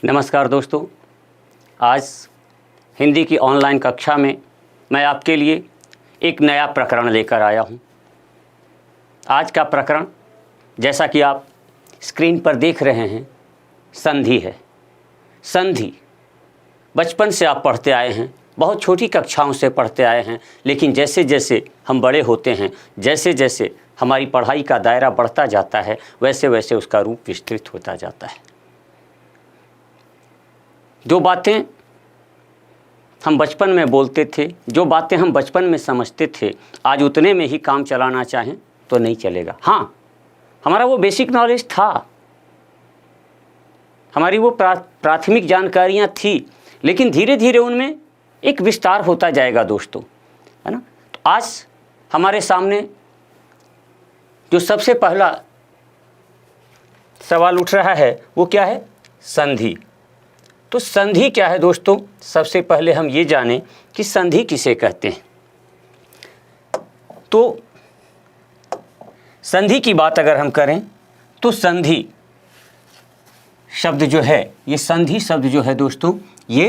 नमस्कार दोस्तों, आज हिंदी की ऑनलाइन कक्षा में मैं आपके लिए एक नया प्रकरण लेकर आया हूं। आज का प्रकरण जैसा कि आप स्क्रीन पर देख रहे हैं, संधि है। संधि बचपन से आप पढ़ते आए हैं, बहुत छोटी कक्षाओं से पढ़ते आए हैं, लेकिन जैसे जैसे हम बड़े होते हैं, जैसे जैसे हमारी पढ़ाई का दायरा बढ़ता जाता है, वैसे वैसे उसका रूप विस्तृत होता जाता है। जो बातें हम बचपन में बोलते थे, जो बातें हम बचपन में समझते थे, आज उतने में ही काम चलाना चाहें तो नहीं चलेगा। हाँ, हमारा वो बेसिक नॉलेज था, हमारी वो प्राथमिक जानकारियाँ थी, लेकिन धीरे धीरे उनमें एक विस्तार होता जाएगा दोस्तों, है ना। तो आज हमारे सामने जो सबसे पहला सवाल उठ रहा है वो क्या है? संधि। तो संधि क्या है दोस्तों? सबसे पहले हम ये जानें कि संधि किसे कहते हैं। तो संधि की बात अगर हम करें तो संधि शब्द जो है, ये संधि शब्द जो है दोस्तों, ये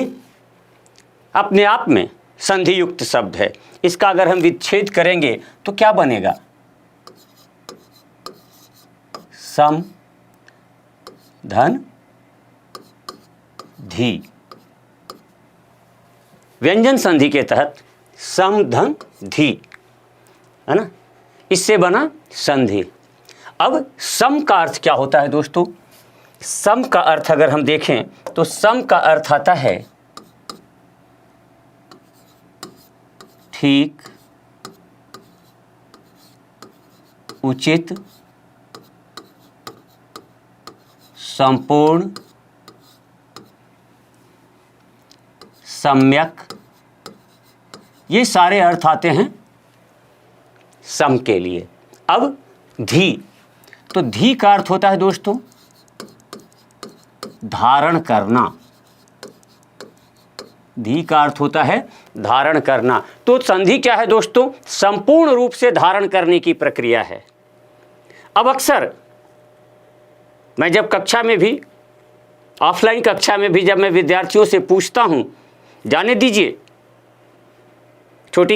अपने आप में संधि युक्त शब्द है। इसका अगर हम विच्छेद करेंगे तो क्या बनेगा? सम धन धी। व्यंजन संधि के तहत सम धन धी, है ना, इससे बना संधि। अब सम का अर्थ क्या होता है दोस्तों? सम का अर्थ अगर हम देखें तो सम का अर्थ आता है ठीक, उचित, संपूर्ण, सम्यक, ये सारे अर्थ आते हैं सम के लिए। अब धी, तो धी का अर्थ होता है दोस्तों धारण करना। धी का अर्थ होता है धारण करना। तो संधि क्या है दोस्तों? संपूर्ण रूप से धारण करने की प्रक्रिया है। अब अक्सर मैं जब कक्षा में भी, ऑफलाइन कक्षा में भी, जब मैं विद्यार्थियों से पूछता हूं, जाने दीजिए छोटी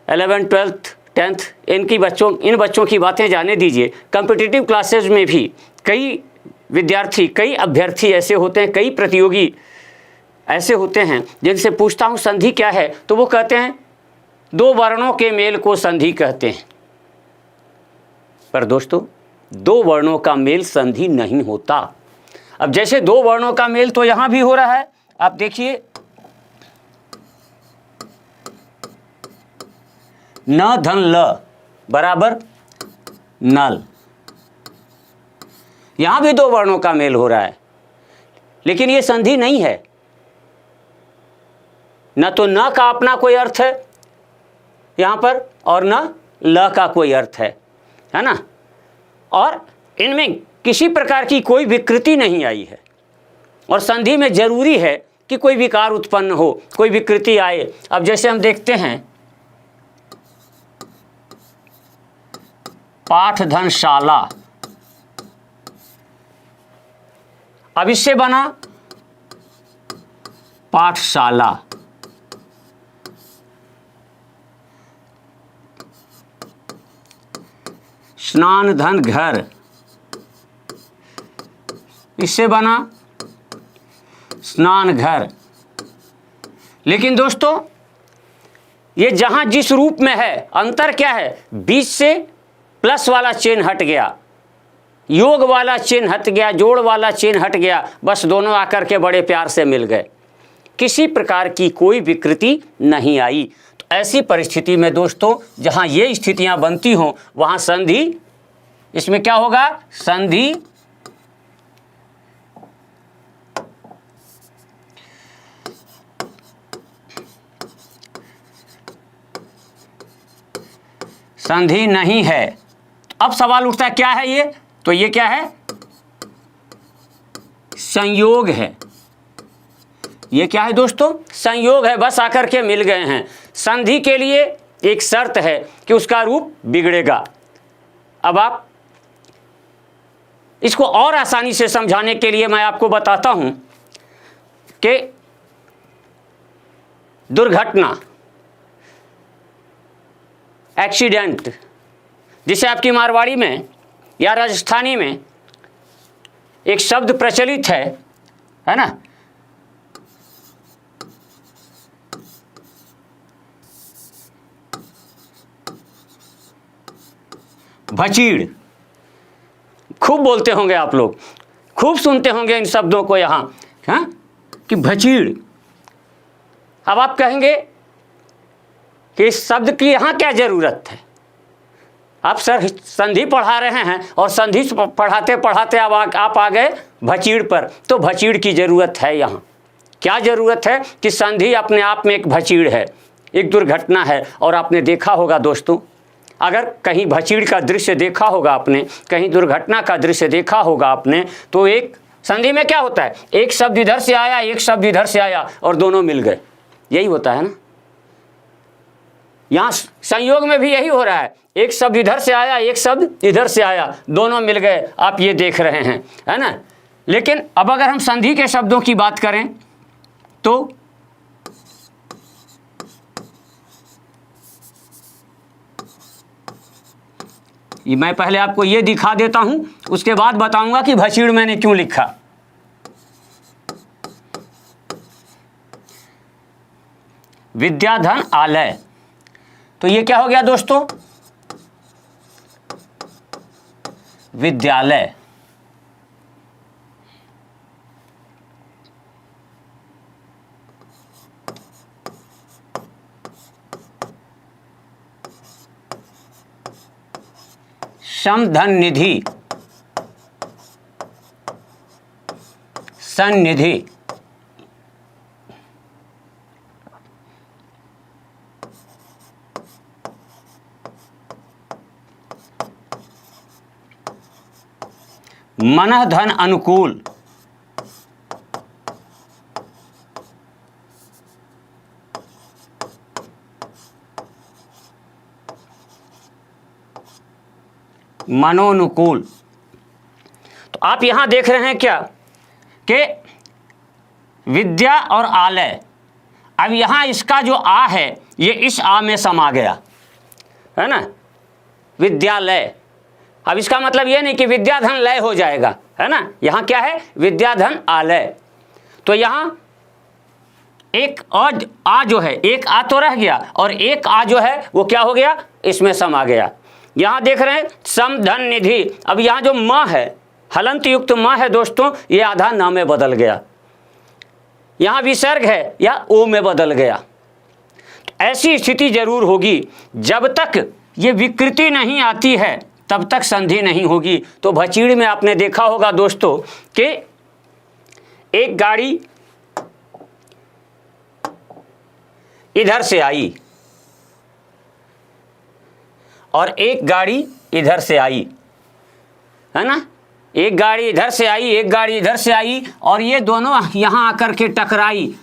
11th 12th 10th इन बच्चों की बातें जाने दीजिए। कॉम्पिटिटिव क्लासेस में भी कई विद्यार्थी, कई अभ्यर्थी ऐसे होते हैं, कई प्रतियोगी ऐसे होते हैं जिनसे पूछता हूं संधि क्या है, तो वो कहते हैं दो वर्णों के मेल को संधि कहते हैं। पर दोस्तों, दो वर्णों का मेल संधि नहीं होता। अब जैसे दो वर्णों का मेल तो यहां भी हो रहा है। आप देखिए, न धन ल बराबर नल, यहां भी दो वर्णों का मेल हो रहा है, लेकिन ये संधि नहीं है। न तो न का अपना कोई अर्थ है यहां पर, और न ल का कोई अर्थ है ना, और इनमें किसी प्रकार की कोई विकृति नहीं आई है। और संधि में जरूरी है कि कोई विकार उत्पन्न हो, कोई विकृति आए। अब जैसे हम देखते हैं पाठ धन शाला, अब इससे बना पाठशाला। स्नान धन घर, इससे बना स्नान घर। लेकिन दोस्तों, ये जहां जिस रूप में है, अंतर क्या है? बीच से प्लस वाला चिन्ह हट गया, योग वाला चिन्ह हट गया, जोड़ वाला चिन्ह हट गया, बस दोनों आकर के बड़े प्यार से मिल गए, किसी प्रकार की कोई विकृति नहीं आई। तो ऐसी परिस्थिति में दोस्तों, जहां ये स्थितियां बनती हों, वहां संधि, इसमें क्या होगा? संधि संधि नहीं है। अब सवाल उठता है क्या है ये? तो ये क्या है? संयोग है। ये क्या है दोस्तों? संयोग है, बस आकर के मिल गए हैं। संधि के लिए एक शर्त है कि उसका रूप बिगड़ेगा। अब आप इसको और आसानी से समझाने के लिए मैं आपको बताता हूं कि दुर्घटना, एक्सीडेंट, जिसे आपकी मारवाड़ी में या राजस्थानी में एक शब्द प्रचलित है ना, भचीड़। खूब बोलते होंगे आप लोग, खूब सुनते होंगे इन शब्दों को यहाँ, हाँ, कि भचीड़। अब आप कहेंगे कि इस शब्द की यहाँ क्या ज़रूरत है? आप सर संधि पढ़ा रहे हैं और संधि पढ़ाते पढ़ाते अब आप आ गए भचीड़ पर। तो भचीड़ की ज़रूरत है यहाँ। क्या ज़रूरत है कि संधि अपने आप में एक भचीड़ है, एक दुर्घटना है। और आपने देखा होगा दोस्तों, अगर कहीं भचीड़ का दृश्य देखा होगा आपने, कहीं दुर्घटना का दृश्य देखा होगा आपने, तो एक संधि में क्या होता है, एक शब्द इधर से आया, एक शब्द इधर से आया और दोनों मिल गए। यही होता है ना। यहाँ संयोग में भी यही हो रहा है, एक शब्द इधर से आया, एक शब्द इधर से आया, दोनों मिल गए। आप ये देख रहे हैं, है ना। लेकिन अब अगर हम संधि के शब्दों की बात करें तो मैं पहले आपको ये दिखा देता हूं, उसके बाद बताऊंगा कि भचीड़ मैंने क्यों लिखा। विद्याधन आलय, तो ये क्या हो गया दोस्तों, विद्यालय। समधन निधि, सन्निधि। मनः धन अनुकूल, मनोनुकूल। तो आप यहां देख रहे हैं क्या कि विद्या और आलय, अब यहां इसका जो आ है ये इस आ में समा गया, है ना, विद्यालय। अब इसका मतलब ये नहीं कि विद्याधन लय हो जाएगा, है ना। यहां क्या है, विद्याधन आलय। तो यहां एक आ जो है, एक आ तो रह गया और एक आ जो है वो क्या हो गया, इसमें समा गया। यहां देख रहे हैं समधन निधि। अब यहां जो म है, हलंत युक्त म है दोस्तों, ये आधा न में बदल गया। यहां विसर्ग है या ओ में बदल गया। तो ऐसी स्थिति जरूर होगी, जब तक ये विकृति नहीं आती है तब तक संधि नहीं होगी। तो भचीड़ में आपने देखा होगा दोस्तों कि एक गाड़ी इधर से आई और एक गाड़ी इधर से आई, है ना। एक गाड़ी इधर से आई, एक गाड़ी इधर से आई और ये दोनों यहाँ आकर के टकराई,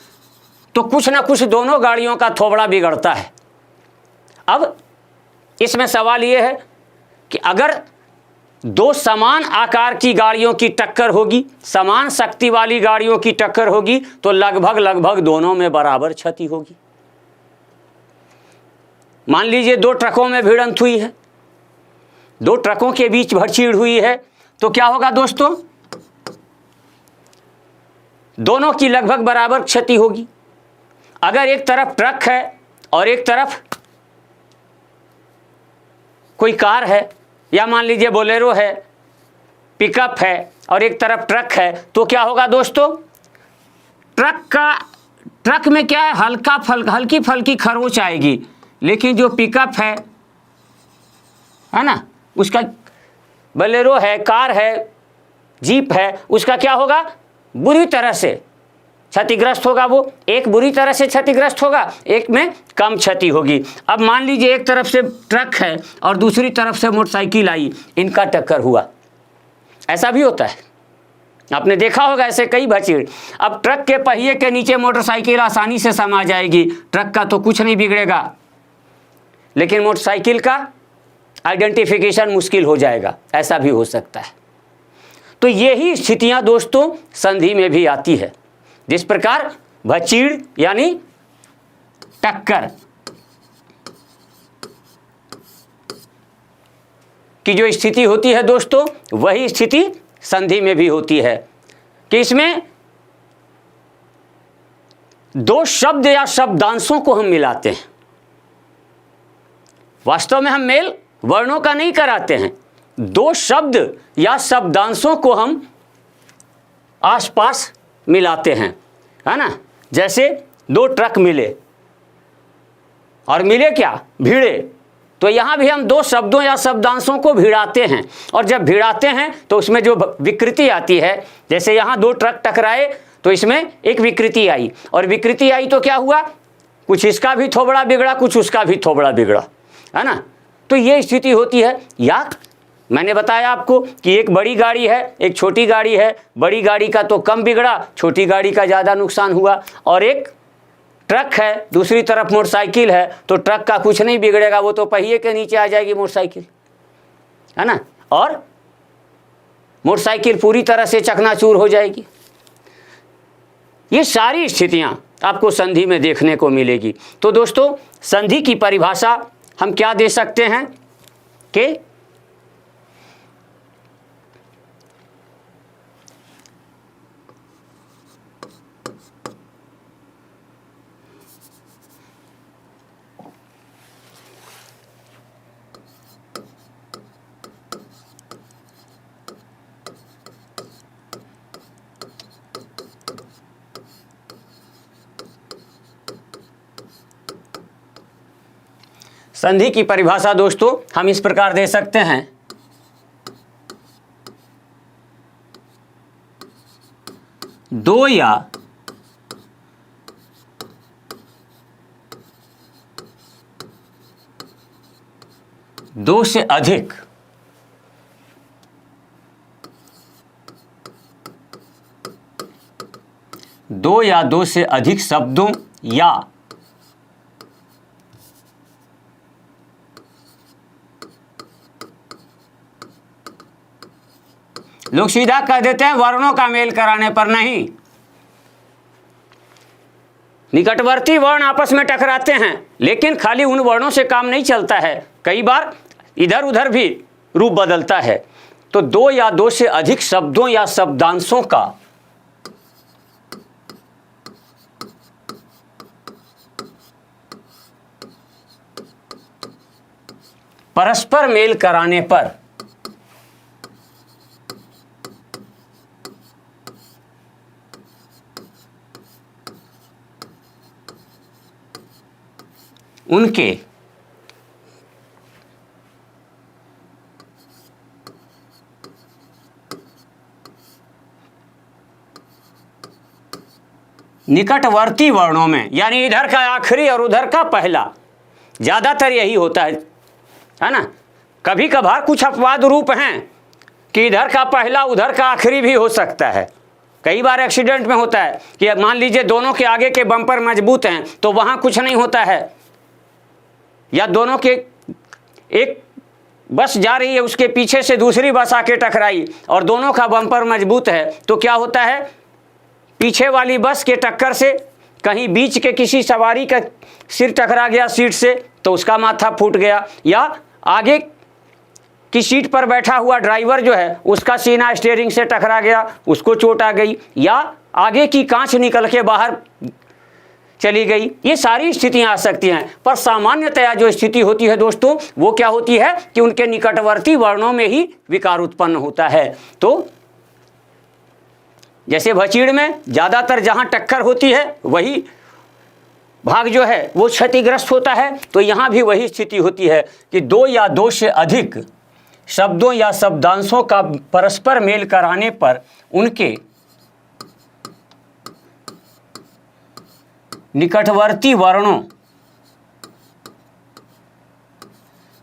तो कुछ ना कुछ दोनों गाड़ियों का थोबड़ा बिगड़ता है। अब इसमें सवाल ये है कि अगर दो समान आकार की गाड़ियों की टक्कर होगी, समान शक्ति वाली गाड़ियों की टक्कर होगी, तो लगभग दोनों में बराबर क्षति होगी। मान लीजिए दो ट्रकों में भिड़ंत हुई है, दो ट्रकों के बीच भचीड़ हुई है, तो क्या होगा दोस्तों, दोनों की लगभग बराबर क्षति होगी। अगर एक तरफ ट्रक है और एक तरफ कोई कार है, या मान लीजिए बोलेरो है, पिकअप है और एक तरफ ट्रक है, तो क्या होगा दोस्तों, ट्रक में क्या है, हल्की फुल्की खरोंच आएगी, लेकिन जो पिकअप है ना, उसका बोलेरो है, कार है, जीप है, उसका क्या होगा, बुरी तरह से क्षतिग्रस्त होगा। वो एक बुरी तरह से क्षतिग्रस्त होगा, एक में कम क्षति होगी। अब मान लीजिए एक तरफ से ट्रक है और दूसरी तरफ से मोटरसाइकिल आई, इनका टक्कर हुआ। ऐसा भी होता है, आपने देखा होगा ऐसे कई भचीड़। अब ट्रक के पहिए के नीचे मोटरसाइकिल आसानी से समा जाएगी, ट्रक का तो कुछ नहीं बिगड़ेगा, लेकिन मोटरसाइकिल का आइडेंटिफिकेशन मुश्किल हो जाएगा। ऐसा भी हो सकता है। तो यही स्थितियां दोस्तों संधि में भी आती है। जिस प्रकार भचीड़ यानी टक्कर की जो स्थिति होती है दोस्तों, वही स्थिति संधि में भी होती है कि इसमें दो शब्द या शब्दांशों को हम मिलाते हैं। वास्तव में हम मेल वर्णों का नहीं कराते हैं, दो शब्द या शब्दांशों को हम आसपास मिलाते हैं, है ना। जैसे दो ट्रक मिले और मिले क्या, भिड़े, तो यहां भी हम दो शब्दों या शब्दांशों को भिड़ाते हैं। और जब भिड़ाते हैं तो उसमें जो विकृति आती है, जैसे यहां दो ट्रक टकराए तो इसमें एक विकृति आई, और विकृति आई तो क्या हुआ, कुछ इसका भी थोबड़ा बिगड़ा, कुछ उसका भी थोबड़ा बिगड़ा, है ना। तो ये स्थिति होती है। या मैंने बताया आपको कि एक बड़ी गाड़ी है, एक छोटी गाड़ी है, बड़ी गाड़ी का तो कम बिगड़ा, छोटी गाड़ी का ज़्यादा नुकसान हुआ। और एक ट्रक है, दूसरी तरफ मोटरसाइकिल है, तो ट्रक का कुछ नहीं बिगड़ेगा, वो तो पहिए के नीचे आ जाएगी मोटरसाइकिल, है ना, और मोटरसाइकिल पूरी तरह से चकनाचूर हो जाएगी। ये सारी स्थितियां आपको संधि में देखने को मिलेगी। तो दोस्तों, संधि की परिभाषा हम क्या दे सकते हैं कि संधि की परिभाषा दोस्तों हम इस प्रकार दे सकते हैं, दो या दो से अधिक शब्दों या लोग सीधा कह देते हैं वर्णों का मेल कराने पर नहीं, निकटवर्ती वर्ण आपस में टकराते हैं, लेकिन खाली उन वर्णों से काम नहीं चलता है, कई बार इधर उधर भी रूप बदलता है। तो दो या दो से अधिक शब्दों या शब्दांशों का परस्पर मेल कराने पर उनके निकटवर्ती वर्णों में, यानी इधर का आखिरी और उधर का पहला, ज़्यादातर यही होता है ना। कभी कभार कुछ अपवाद रूप हैं कि इधर का पहला उधर का आखिरी भी हो सकता है। कई बार एक्सीडेंट में होता है कि मान लीजिए दोनों के आगे के बम्पर मजबूत हैं तो वहाँ कुछ नहीं होता है, या दोनों के एक बस जा रही है, उसके पीछे से दूसरी बस आके टकराई और दोनों का बम्पर मजबूत है, तो क्या होता है, पीछे वाली बस के टक्कर से कहीं बीच के किसी सवारी का सिर टकरा गया सीट से तो उसका माथा फूट गया, या आगे की सीट पर बैठा हुआ ड्राइवर जो है उसका सीना स्टीयरिंग से टकरा गया, उसको चोट आ गई, या आगे की कांच निकल के बाहर चली गई। ये सारी स्थितियां आ सकती हैं, पर सामान्यतया जो स्थिति होती है दोस्तों वो क्या होती है कि उनके निकटवर्ती वर्णों में ही विकार उत्पन्न होता है। तो जैसे भचीड़ में ज़्यादातर जहां टक्कर होती है वही भाग जो है वो क्षतिग्रस्त होता है, तो यहाँ भी वही स्थिति होती है कि दो या दो से अधिक शब्दों या शब्दांशों का परस्पर मेल कराने पर उनके निकटवर्ती वर्णों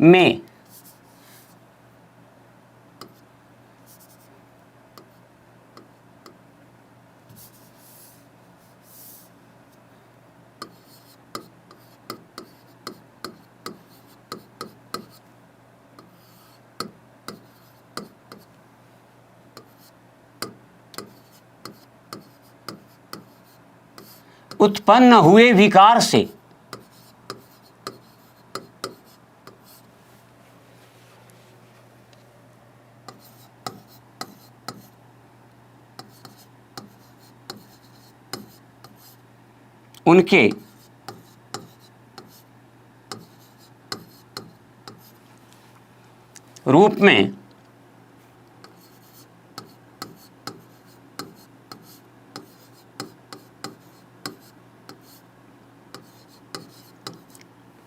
में उत्पन्न हुए विकार से उनके रूप में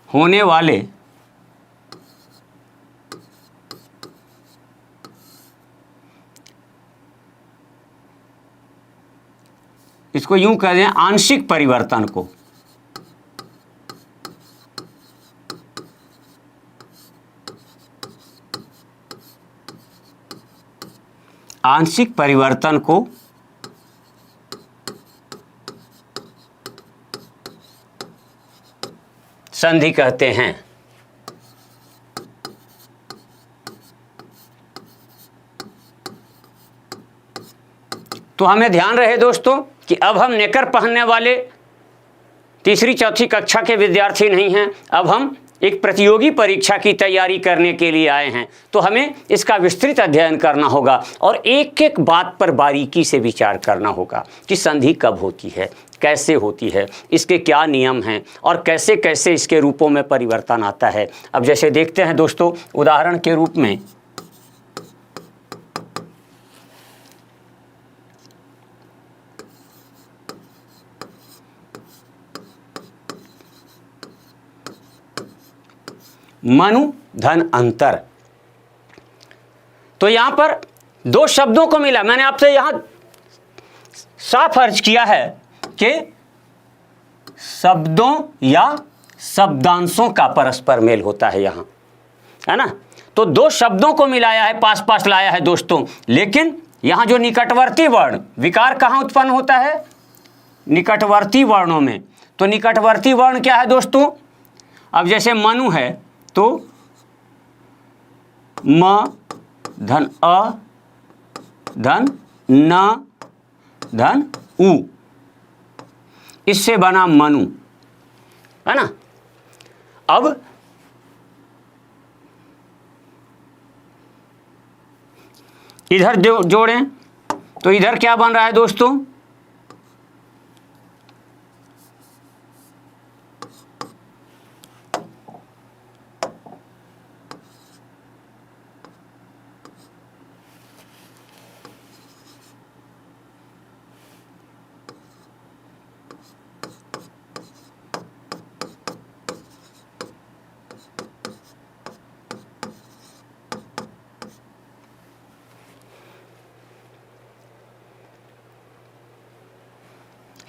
होने वाले इसको यूं कह दें आंशिक परिवर्तन को आंशिक परिवर्तन को संधि कहते हैं। तो हमें ध्यान रहे दोस्तों कि अब हम नेकर पहनने वाले तीसरी चौथी कक्षा के विद्यार्थी नहीं हैं, अब हम एक प्रतियोगी परीक्षा की तैयारी करने के लिए आए हैं। तो हमें इसका विस्तृत अध्ययन करना होगा और एक एक बात पर बारीकी से विचार करना होगा कि संधि कब होती है, कैसे होती है, इसके क्या नियम हैं और कैसे कैसे इसके रूपों में परिवर्तन आता है। अब जैसे देखते हैं दोस्तों, उदाहरण के रूप में मनु धन अंतर। तो यहां पर दो शब्दों को मिला। मैंने आपसे यहां साफ अर्ज किया है कि शब्दों या शब्दांशों का परस्पर मेल होता है यहां, है ना। तो दो शब्दों को मिलाया है, पास पास लाया है दोस्तों। लेकिन यहां जो निकटवर्ती वर्ण, विकार कहां उत्पन्न होता है? निकटवर्ती वर्णों में। तो निकटवर्ती वर्ण क्या है दोस्तों? अब जैसे मनु है तो म धन अ धन न धन उ, इससे बना मनु, है ना। अब इधर जोड़ें तो इधर क्या बन रहा है दोस्तों?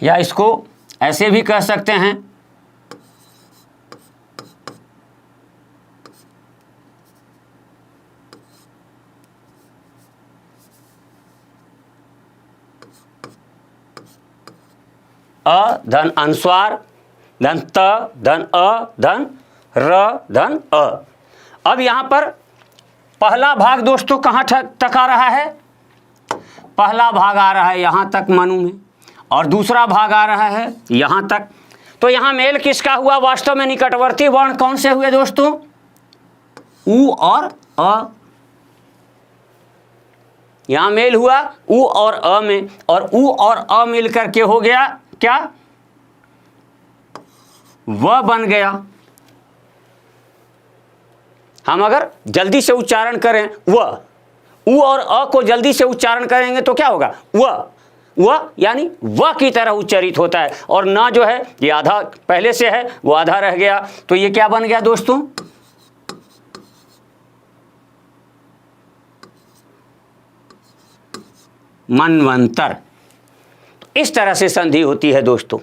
या इसको ऐसे भी कह सकते हैं, अ धन अनुस्वार धन त धन अ धन र धन अ। अब यहां पर पहला भाग दोस्तों कहां तक आ रहा है? पहला भाग आ रहा है यहां तक मनु में, और दूसरा भाग आ रहा है यहां तक। तो यहां मेल किसका हुआ? वास्तव में निकटवर्ती वर्ण कौन से हुए दोस्तों? उ और अ। यहां मेल हुआ उ और अ में, और उ और अ मिल करके हो गया क्या? व बन गया। हम अगर जल्दी से उच्चारण करें व, उ और अ को जल्दी से उच्चारण करेंगे तो क्या होगा? व यानी व की तरह उच्चारित होता है, और ना जो है ये आधा पहले से है, वो आधा रह गया। तो ये क्या बन गया दोस्तों? मनवंतर। इस तरह से संधि होती है दोस्तों।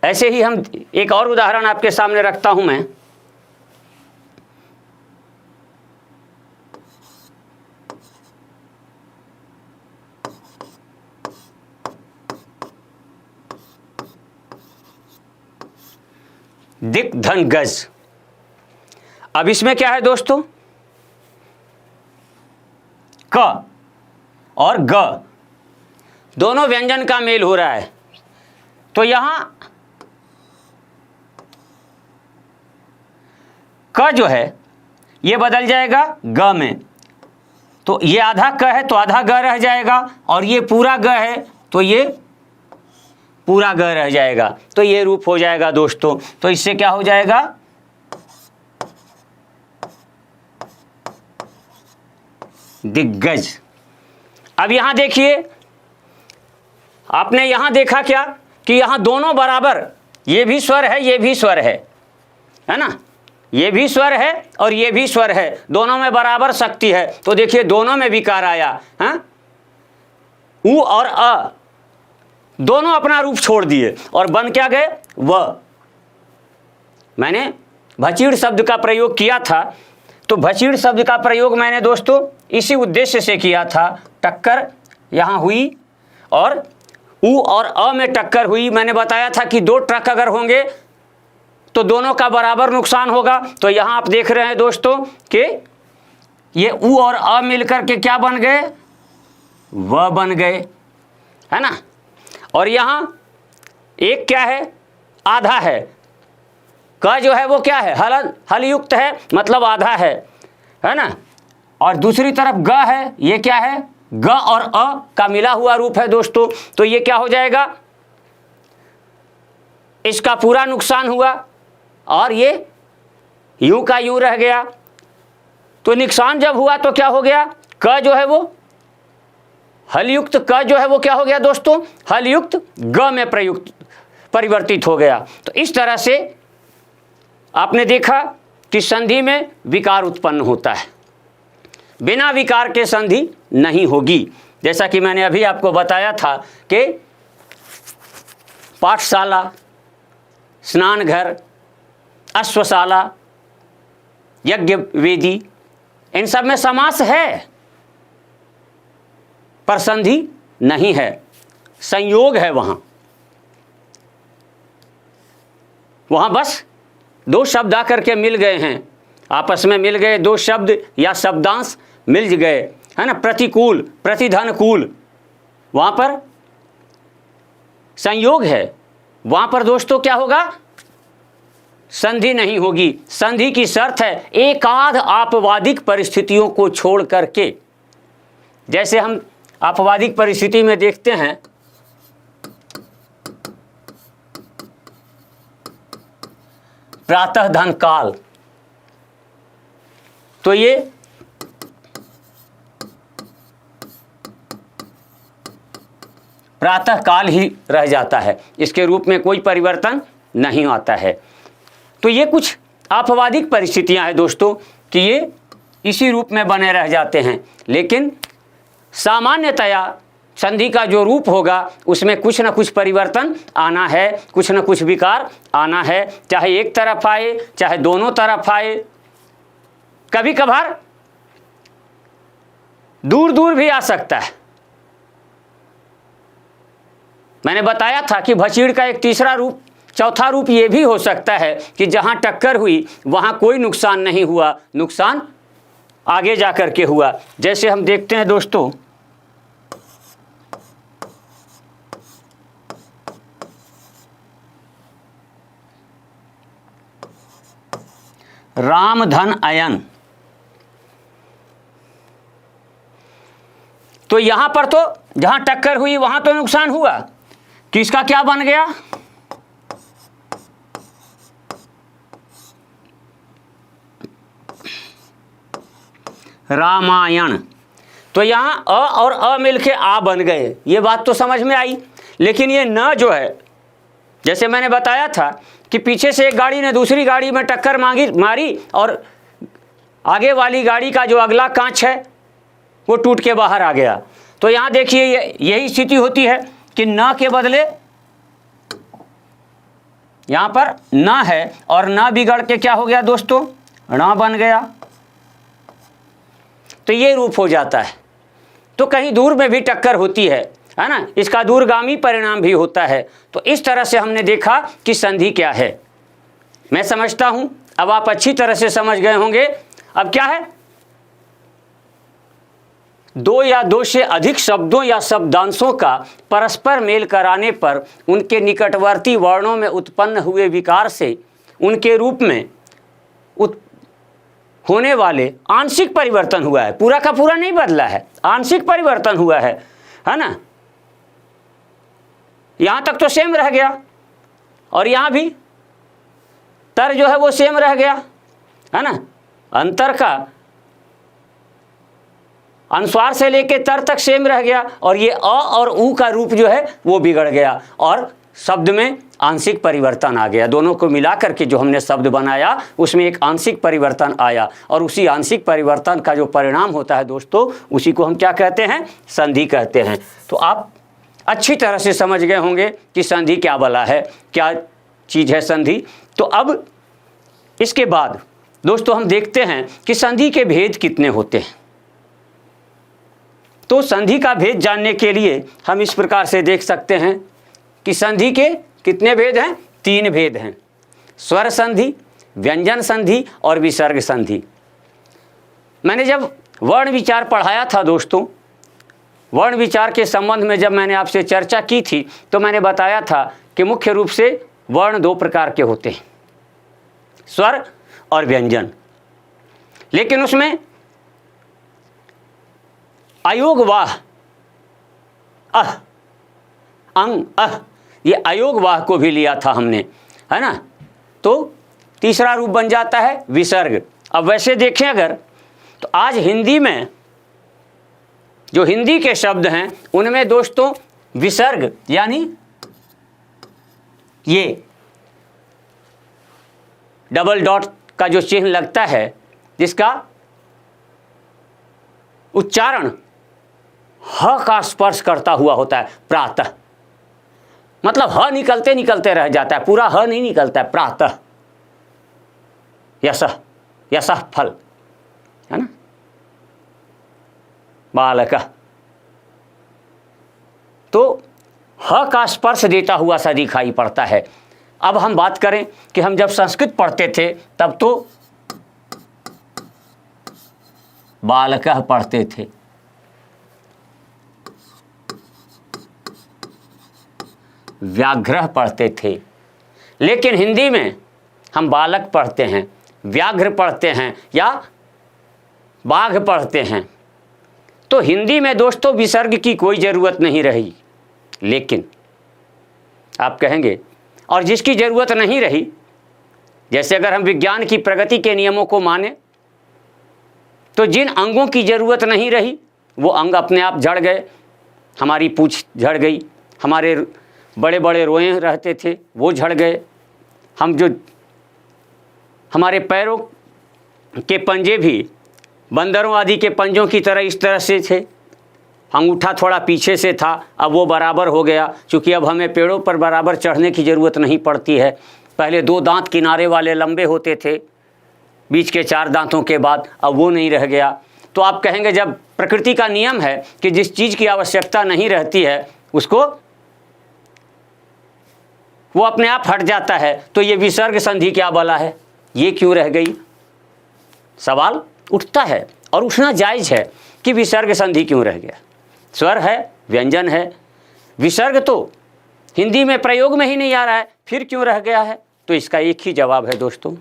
ऐसे ही हम एक और उदाहरण आपके सामने रखता हूं मैं। दिक धन गज। अब इसमें क्या है दोस्तों? क और ग दोनों व्यंजन का मेल हो रहा है, तो यहां क जो है ये बदल जाएगा ग में, तो ये आधा क है तो आधा ग रह जाएगा, और ये पूरा ग है तो ये पूरा ग रह जाएगा। तो ये रूप हो जाएगा दोस्तों। तो इससे क्या हो जाएगा, दिग्गज। अब यहां देखिए, आपने यहां देखा क्या कि यहां दोनों बराबर, ये भी स्वर है ये भी स्वर है ना, ये भी स्वर है और ये भी स्वर है, दोनों में बराबर शक्ति है। तो देखिए दोनों में विकार आया, हाँ, उ और अ दोनों अपना रूप छोड़ दिए और बन क्या गए, व। मैंने भचीड़ शब्द का प्रयोग किया था, तो भचीड़ शब्द का प्रयोग मैंने दोस्तों इसी उद्देश्य से किया था, टक्कर यहाँ हुई और उ और अ में टक्कर हुई। मैंने बताया था कि दो ट्रक अगर होंगे तो दोनों का बराबर नुकसान होगा। तो यहाँ आप देख रहे हैं दोस्तों कि ये उ और अ मिलकर के क्या बन गए, व बन गए, है ना। और यहाँ एक क्या है, आधा है, क जो है वो क्या है, हल युक्त है, मतलब आधा है ना। और दूसरी तरफ ग है, ये क्या है, ग और अ का मिला हुआ रूप है दोस्तों। तो ये क्या हो जाएगा, इसका पूरा नुकसान हुआ और ये यूं का यूं रह गया। तो नुकसान जब हुआ तो क्या हो गया, क जो है वो हलयुक्त, क जो है वो क्या हो गया दोस्तों, हलयुक्त ग में प्रयुक्त परिवर्तित हो गया। तो इस तरह से आपने देखा कि संधि में विकार उत्पन्न होता है, बिना विकार के संधि नहीं होगी। जैसा कि मैंने अभी आपको बताया था कि पाठशाला, स्नान घर, अश्वशाला, यज्ञ वेदी, इन सब में समास है पर संधि नहीं है, संयोग है। वहाँ बस दो शब्द आकर के मिल गए हैं, आपस में मिल गए दो शब्द या शब्दांश मिल गए, है ना। प्रतिकूल, प्रतिधनकूल, वहाँ पर संयोग है, वहाँ पर दोस्तों क्या होगा, संधि नहीं होगी। संधि की शर्त है एकाध आपवादिक परिस्थितियों को छोड़ करके। जैसे हम आपवादिक परिस्थिति में देखते हैं, प्रातः धन काल, तो ये प्रातः काल ही रह जाता है, इसके रूप में कोई परिवर्तन नहीं आता है। तो ये कुछ आपवादिक परिस्थितियां हैं दोस्तों कि ये इसी रूप में बने रह जाते हैं, लेकिन सामान्यतया संधि का जो रूप होगा उसमें कुछ न कुछ परिवर्तन आना है, कुछ न कुछ विकार आना है, चाहे एक तरफ आए चाहे दोनों तरफ आए, कभी कभार दूर दूर भी आ सकता है। मैंने बताया था कि भचीड़ का एक तीसरा रूप, चौथा रूप ये भी हो सकता है कि जहां टक्कर हुई वहां कोई नुकसान नहीं हुआ, नुकसान आगे जाकर के हुआ। जैसे हम देखते हैं दोस्तों, राम धन अयन, तो यहां पर तो जहां टक्कर हुई वहां तो नुकसान हुआ, किसका क्या बन गया, रामायण। तो यहाँ अ और अ मिलके आ बन गए, ये बात तो समझ में आई। लेकिन ये न जो है, जैसे मैंने बताया था कि पीछे से एक गाड़ी ने दूसरी गाड़ी में टक्कर मारी और आगे वाली गाड़ी का जो अगला कांच है वो टूट के बाहर आ गया। तो यहाँ देखिए यही स्थिति होती है कि न के बदले यहाँ पर न है और न बिगड़ के क्या हो गया दोस्तों, ण बन गया। तो ये रूप हो जाता है। तो कहीं दूर में भी टक्कर होती है ना, इसका दूरगामी परिणाम भी होता है। तो इस तरह से हमने देखा कि संधि क्या है। मैं समझता हूं अब आप अच्छी तरह से समझ गए होंगे। अब क्या है, दो या दो से अधिक शब्दों या शब्दांशों का परस्पर मेल कराने पर उनके निकटवर्ती वर्णों में उत्पन्न हुए विकार से उनके रूप में होने वाले आंशिक परिवर्तन हुआ है। पूरा का पूरा नहीं बदला है, आंशिक परिवर्तन हुआ है ना। यहां तक तो सेम रह गया और यहां भी तर जो है वो सेम रह गया, है ना। अंतर का अनुस्वार से लेके तर तक सेम रह गया और ये अ और उ का रूप जो है वो बिगड़ गया और शब्द में आंशिक परिवर्तन आ गया। दोनों को मिलाकर के जो हमने शब्द बनाया उसमें एक आंशिक परिवर्तन आया और उसी आंशिक परिवर्तन का जो परिणाम होता है दोस्तों, उसी को हम क्या कहते हैं, संधि कहते हैं। तो आप अच्छी तरह से समझ गए होंगे कि संधि क्या बला है, क्या चीज़ है संधि। तो अब इसके बाद दोस्तों हम देखते हैं कि संधि के भेद कितने होते हैं। तो संधि का भेद जानने के लिए हम इस प्रकार से देख सकते हैं कि संधि के कितने भेद हैं, 3 भेद हैं। स्वर संधि, व्यंजन संधि और विसर्ग संधि। मैंने जब वर्ण विचार पढ़ाया था दोस्तों, वर्ण विचार के संबंध में जब मैंने आपसे चर्चा की थी तो मैंने बताया था कि मुख्य रूप से वर्ण 2 प्रकार के होते हैं, स्वर और व्यंजन। लेकिन उसमें अयोगवाह अह, अंग, अह, ये अयोगवाह को भी लिया था हमने, है ना। तो तीसरा रूप बन जाता है विसर्ग। अब वैसे देखें अगर तो आज हिंदी में जो हिंदी के शब्द हैं उनमें दोस्तों विसर्ग यानी ये डबल डॉट का जो चिन्ह लगता है जिसका उच्चारण ह का स्पर्श करता हुआ होता है, प्रातः, मतलब ह निकलते निकलते रह जाता है, पूरा ह नहीं निकलता है, प्रातः, यशः, यशः फल, है ना, बालकः। तो ह का स्पर्श देता हुआ सा दिखाई पड़ता है। अब हम बात करें कि हम जब संस्कृत पढ़ते थे तब तो बालकः पढ़ते थे, व्याघ्रः पढ़ते थे। लेकिन हिंदी में हम बालक पढ़ते हैं, व्याघ्र पढ़ते हैं या बाघ पढ़ते हैं। तो हिंदी में दोस्तों विसर्ग की कोई ज़रूरत नहीं रही। लेकिन आप कहेंगे और जिसकी ज़रूरत नहीं रही, जैसे अगर हम विज्ञान की प्रगति के नियमों को माने तो जिन अंगों की ज़रूरत नहीं रही वो अंग अपने आप झड़ गए। हमारी पूँछ झड़ गई, हमारे बड़े बड़े रोए रहते थे वो झड़ गए, हम जो हमारे पैरों के पंजे भी बंदरों आदि के पंजों की तरह इस तरह से थे, अंगूठा थोड़ा पीछे से था, अब वो बराबर हो गया, क्योंकि अब हमें पेड़ों पर बराबर चढ़ने की ज़रूरत नहीं पड़ती है। पहले 2 दांत किनारे वाले लंबे होते थे, बीच के 4 दांतों के बाद अब वो नहीं रह गया। तो आप कहेंगे जब प्रकृति का नियम है कि जिस चीज़ की आवश्यकता नहीं रहती है उसको वो अपने आप हट जाता है, तो ये विसर्ग संधि क्या बला है, ये क्यों रह गई, सवाल उठता है और उठना जायज़ है कि विसर्ग संधि क्यों रह गया। स्वर है, व्यंजन है, विसर्ग तो हिंदी में प्रयोग में ही नहीं आ रहा है, फिर क्यों रह गया है। तो इसका एक ही जवाब है दोस्तों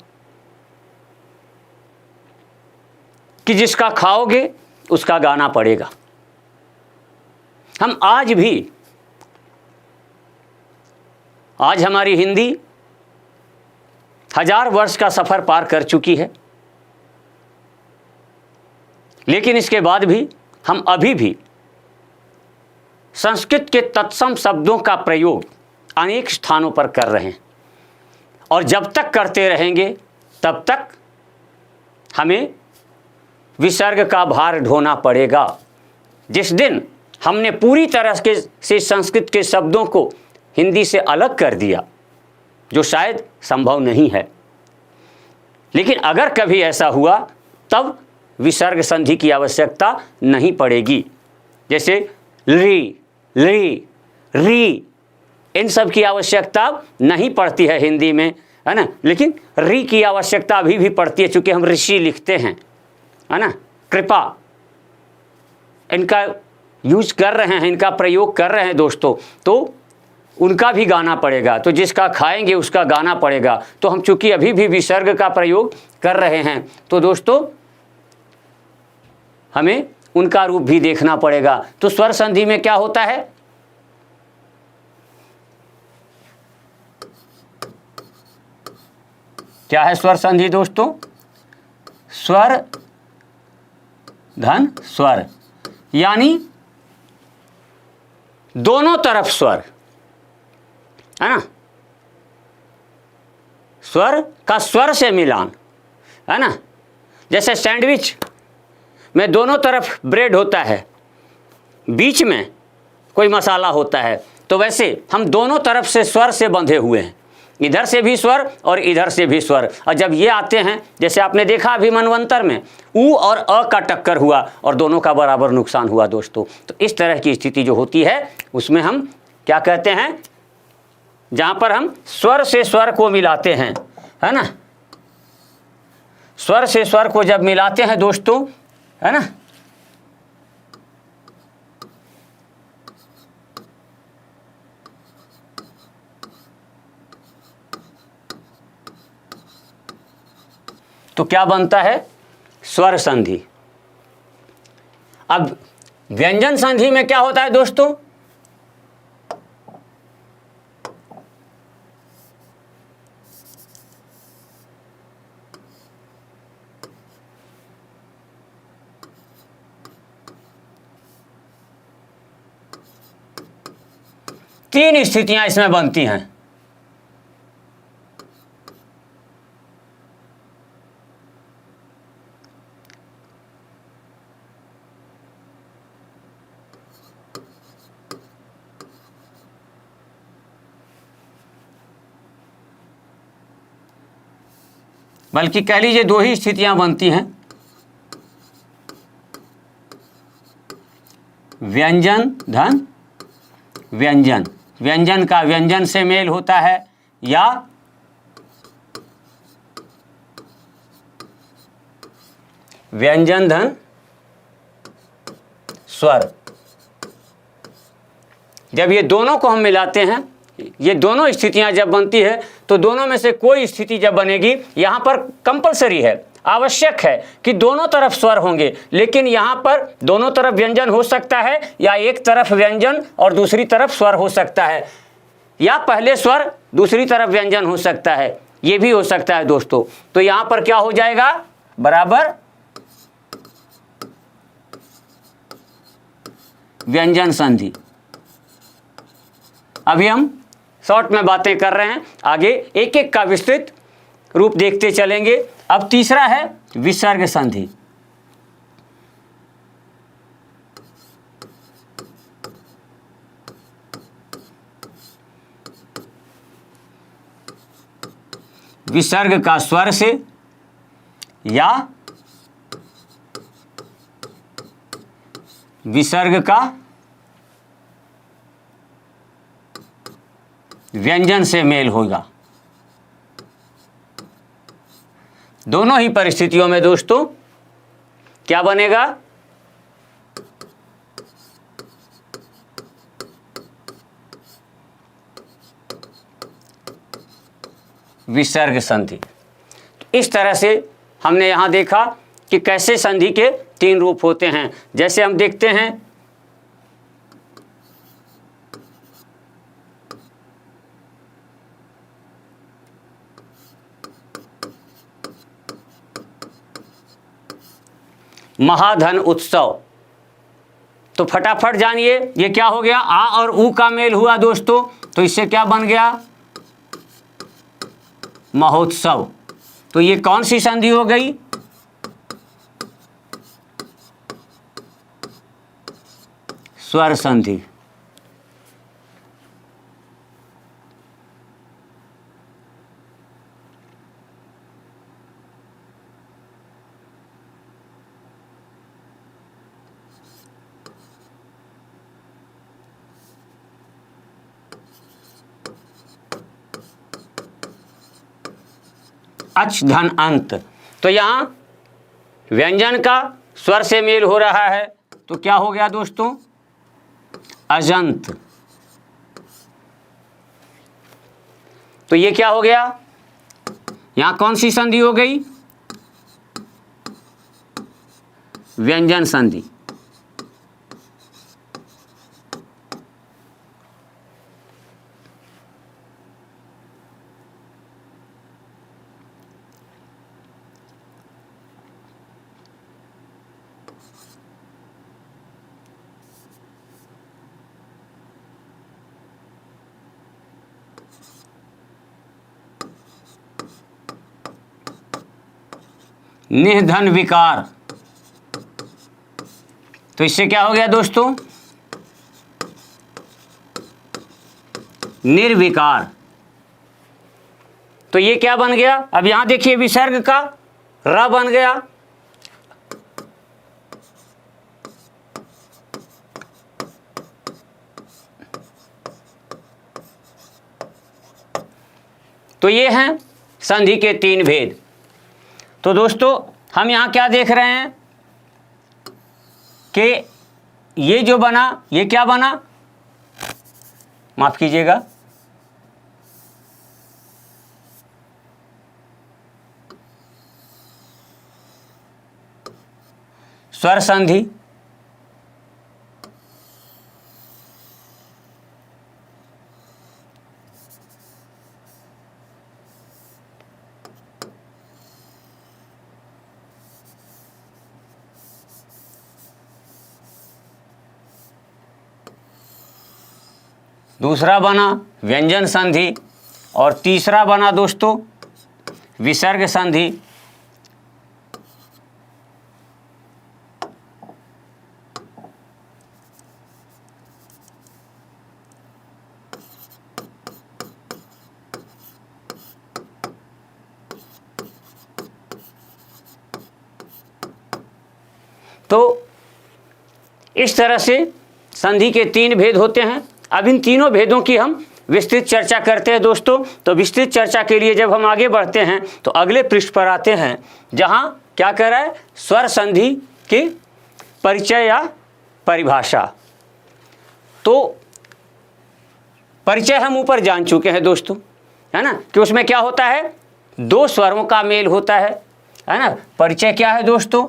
कि जिसका खाओगे उसका गाना पड़ेगा। हम आज हमारी हिंदी 1000 वर्ष का सफ़र पार कर चुकी है, लेकिन इसके बाद भी हम अभी भी संस्कृत के तत्सम शब्दों का प्रयोग अनेक स्थानों पर कर रहे हैं और जब तक करते रहेंगे तब तक हमें विसर्ग का भार ढोना पड़ेगा। जिस दिन हमने पूरी तरह से संस्कृत के शब्दों को हिंदी से अलग कर दिया, जो शायद संभव नहीं है, लेकिन अगर कभी ऐसा हुआ तब विसर्ग संधि की आवश्यकता नहीं पड़ेगी। जैसे री, री, इन सब की आवश्यकता नहीं पड़ती है हिंदी में, है ना। लेकिन री की आवश्यकता अभी भी पड़ती है, चूँकि हम ऋषि लिखते हैं, है ना। कृपा, इनका यूज कर रहे हैं, इनका प्रयोग कर रहे हैं दोस्तों, तो उनका भी गाना पड़ेगा। तो जिसका खाएंगे उसका गाना पड़ेगा। तो हम चूंकि अभी भी विसर्ग का प्रयोग कर रहे हैं, तो दोस्तों हमें उनका रूप भी देखना पड़ेगा। तो स्वर संधि में क्या होता है, क्या है स्वर संधि दोस्तों? स्वर धन स्वर, यानी दोनों तरफ स्वर, है ना, स्वर का स्वर से मिलान, है ना। जैसे सैंडविच में दोनों तरफ ब्रेड होता है, बीच में कोई मसाला होता है, तो वैसे हम दोनों तरफ से स्वर से बंधे हुए हैं, इधर से भी स्वर और इधर से भी स्वर। और जब ये आते हैं, जैसे आपने देखा अभी मनवंतर में ऊ और अ का टक्कर हुआ और दोनों का बराबर नुकसान हुआ दोस्तों। तो इस तरह की स्थिति जो होती है उसमें हम क्या कहते हैं, जहाँ पर हम स्वर से स्वर को मिलाते हैं, है ना, स्वर से स्वर को जब मिलाते हैं दोस्तों, है ना, तो क्या बनता है, स्वर संधि। अब व्यंजन संधि में क्या होता है दोस्तों, तीन स्थितियां इसमें बनती हैं। बल्कि कह लीजिए दो ही स्थितियां बनती हैं, व्यंजन धन व्यंजन, व्यंजन का व्यंजन से मेल होता है, या व्यंजन धन स्वर। जब ये दोनों को हम मिलाते हैं, ये दोनों स्थितियां जब बनती है, तो दोनों में से कोई स्थिति जब बनेगी, यहां पर कंपलसरी है, आवश्यक है कि दोनों तरफ स्वर होंगे। लेकिन यहां पर दोनों तरफ व्यंजन हो सकता है, या एक तरफ व्यंजन और दूसरी तरफ स्वर हो सकता है, या पहले स्वर दूसरी तरफ व्यंजन हो सकता है, ये भी हो सकता है दोस्तों। तो यहां पर क्या हो जाएगा, बराबर व्यंजन संधि। अभी हम शॉर्ट में बातें कर रहे हैं, आगे एक एक का विस्तृत रूप देखते चलेंगे। अब तीसरा है विसर्ग संधि। विसर्ग का स्वर से या विसर्ग का व्यंजन से मेल होगा। दोनों ही परिस्थितियों में दोस्तों क्या बनेगा, विसर्ग संधि। इस तरह से हमने यहां देखा कि कैसे संधि के तीन रूप होते हैं। जैसे हम देखते हैं महाधन उत्सव, तो फटाफट जानिए ये क्या हो गया, आ और ऊ का मेल हुआ दोस्तों, तो इससे क्या बन गया, महोत्सव। तो ये कौन सी संधि हो गई, स्वर संधि। अच धन अंत, तो यहां व्यंजन का स्वर से मेल हो रहा है, तो क्या हो गया दोस्तों, अजंत। तो ये क्या हो गया, यहां कौन सी संधि हो गई, व्यंजन संधि। निर्धन विकार, तो इससे क्या हो गया दोस्तों, निर्विकार। तो ये क्या बन गया, अब यहां देखिए विसर्ग का र बन गया, तो ये हैं संधि के तीन भेद। तो दोस्तों हम यहां क्या देख रहे हैं कि ये जो बना, ये क्या बना, माफ कीजिएगा, स्वर संधि, दूसरा बना व्यंजन संधि, और तीसरा बना दोस्तों विसर्ग संधि। तो इस तरह से संधि के तीन भेद होते हैं। अब इन तीनों भेदों की हम विस्तृत चर्चा करते हैं दोस्तों। तो विस्तृत चर्चा के लिए जब हम आगे बढ़ते हैं तो अगले पृष्ठ पर आते हैं, जहां क्या कर रहा है, स्वर संधि की परिचय या परिभाषा। तो परिचय हम ऊपर जान चुके हैं दोस्तों, है ना, कि उसमें क्या होता है, दो स्वरों का मेल होता है ना। परिचय क्या है दोस्तों,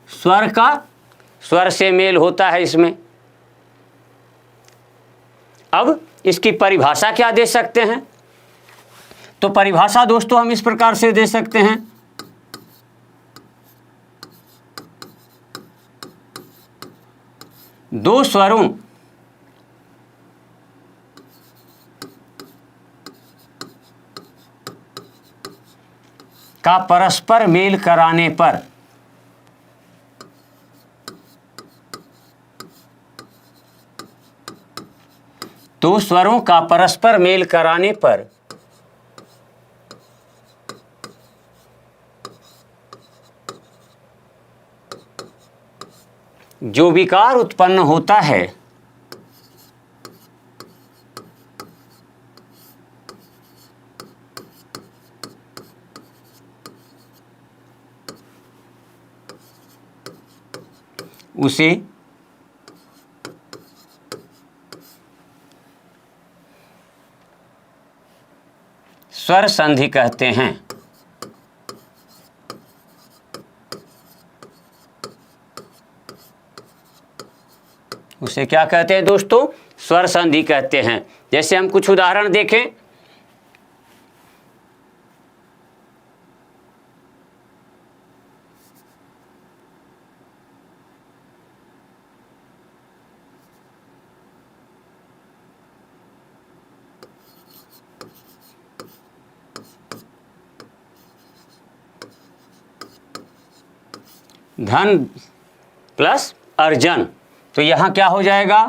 स्वर का स्वर से मेल होता है इसमें। अब इसकी परिभाषा क्या दे सकते हैं, तो परिभाषा दोस्तों हम इस प्रकार से दे सकते हैं, दो स्वरों का परस्पर मेल कराने पर दो स्वरों का परस्पर मेल कराने पर जो विकार उत्पन्न होता है उसे स्वर संधि कहते हैं। उसे क्या कहते हैं दोस्तों, स्वर संधि कहते हैं। जैसे हम कुछ उदाहरण देखें, धन प्लस अर्जन, तो यहां क्या हो जाएगा,